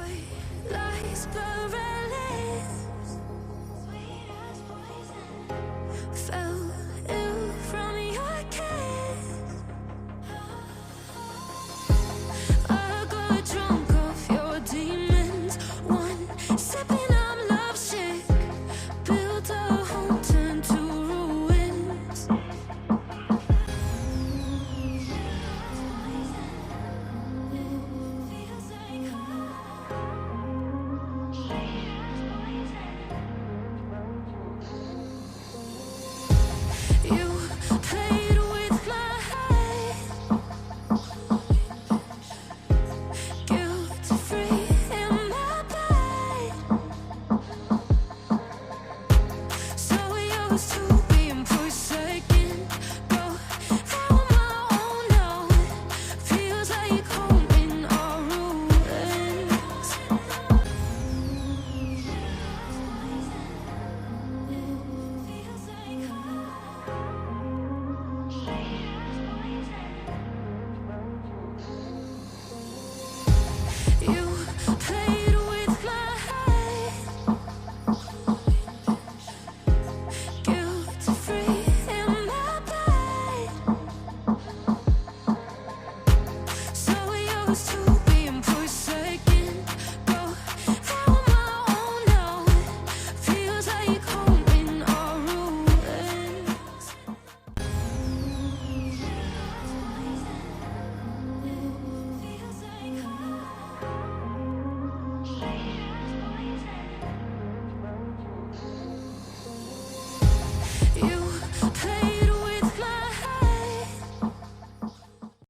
White lies, blurred lips, sweet as poison. Fell ill from your kiss. I got drunk off your demons. One sipping, I'm lovesick. Built a home, turned to ruins. You played with my head, guilt-free in my bed. So used to being forsaken, go down my own now. Feels like home in our ruins. You played with my head, guilt-free in my bed. So used to